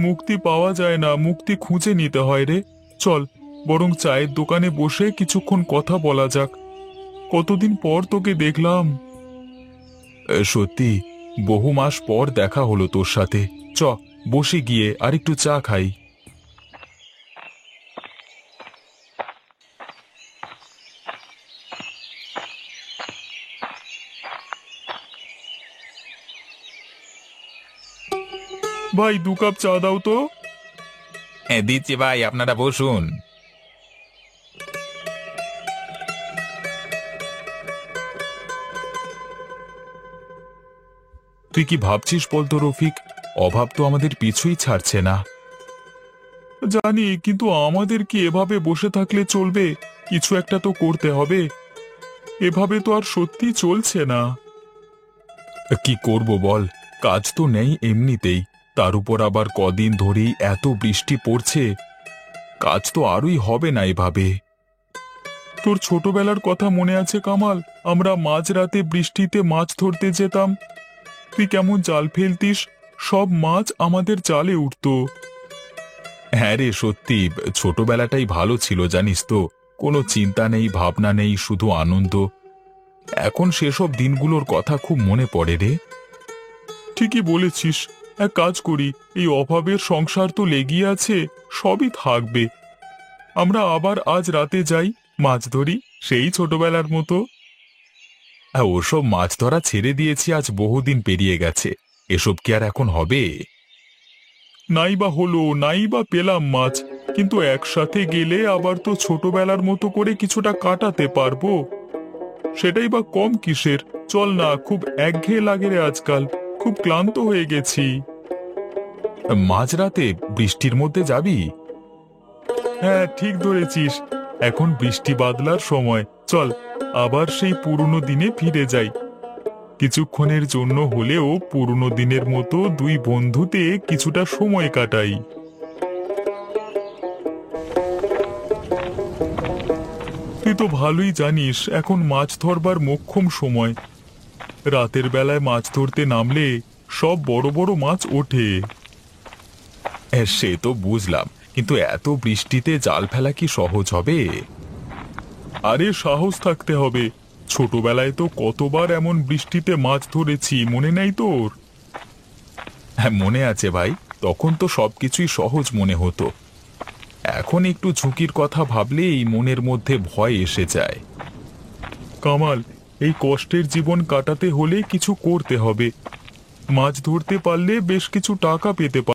মুক্তি পাওয়া যায় না, মুক্তি খুঁজে নিতে হয় রে। চল, বরং চায়ের দোকানে বসে কিছুক্ষণ কথা বলা যাক। কতদিন পর তোকে দেখলাম। সত্যি, বহু মাস পর দেখা হলো তোর সাথে। চ, বসে গিয়ে আর একটু চা খাই। ভাই, 2 কাপ চা দাও তো। হ্যাঁ, দিচ্ছি ভাই, আপনারা বসুন। তুই কি ভাবছিস বলতো রফিক? অভাব তো আমাদের পিছুই ছাড়ছে না। জানি, কিন্তু আমাদের কি এভাবে বসে থাকলে চলবে? কিছু একটা তো করতে হবে। এভাবে তো আর সত্যি চলছে না। কি করব বল, কাজ তো নেই এমনিতেই। তার উপর আবার কদিন ধরেই এত বৃষ্টি পড়ছে। কাজ তো আরই হবে না এভাবে। তোর ছোটবেলার কথা মনে আছে কামাল? আমরা মাঝরাতে বৃষ্টিতে মাছ ধরতে যেতাম। তুই কেমন জাল ফেলতিস, সব মাছ আমাদের জালে উঠত। হ্যাঁ রে, সত্যি ছোটবেলাটাই ভালো ছিল জানিস তো। কোনো চিন্তা নেই, ভাবনা নেই, শুধু আনন্দ। এখন সেসব দিনগুলোর কথা খুব মনে পড়ে রে। ঠিকই বলেছিস। এক কাজ করি, এই অভাবের সংসার তো লেগেই আছে, সবই থাকবে। আমরা আবার আজ রাতে যাই, মাছ ধরি, সেই ছোটবেলার মতো। ওসব মাছ ধরা ছেড়ে দিয়েছি, আজ বহুদিন পেরিয়ে গেছে। এসব কি আর এখন হবে? নাই বা হলো, নাই বা পেলাম মাছ, কিন্তু একসাথে গেলে আবার তো ছোটবেলার মতো করে কিছুটা কাটাতে পারবো। সেটাই বা কম কিসের? চল না, খুব একঘেয়ে লাগে রে আজকাল, খুব ক্লান্ত হয়ে গেছি। মাঝরাতে বৃষ্টির মধ্যে যাবি? হ্যাঁ, ঠিক ধরেছিস। এখন বৃষ্টি বাদলার সময়। চল, আবার সেই পুরনো দিনে ফিরে যাই। কিছুক্ষণের জন্য হলেও পুরনো দিনের মতো দুই বন্ধুতে কিছুটা সময় কাটাই। তুই তো ভালোই জানিস এখন মাছ ধরবার মোক্ষম সময়। রাতের বেলায় মাছ ধরতে নামলে সব বড় বড় মাছ ওঠে। সে তো বুঝলাম, কিন্তু এত বৃষ্টিতে জাল ফেলা কি সহজ হবে? আরে সাহস থাকতে হবে। ছোটবেলায় তো কতবার এমন বৃষ্টিতে মাছ ধরেছি, মনে নেই তোর? হ্যাঁ, মনে আছে ভাই। তখন তো সবকিছুই সহজ মনে হতো। এখন একটু ঝুঁকির কথা ভাবলেই মনের মধ্যে ভয় এসে যায়। কামাল, এই কষ্টের জীবন কাটাতে হলে কিছু করতে হবে। মাছ ধরতে পারলে বেশ কিছু টাকা পেতে পারবে।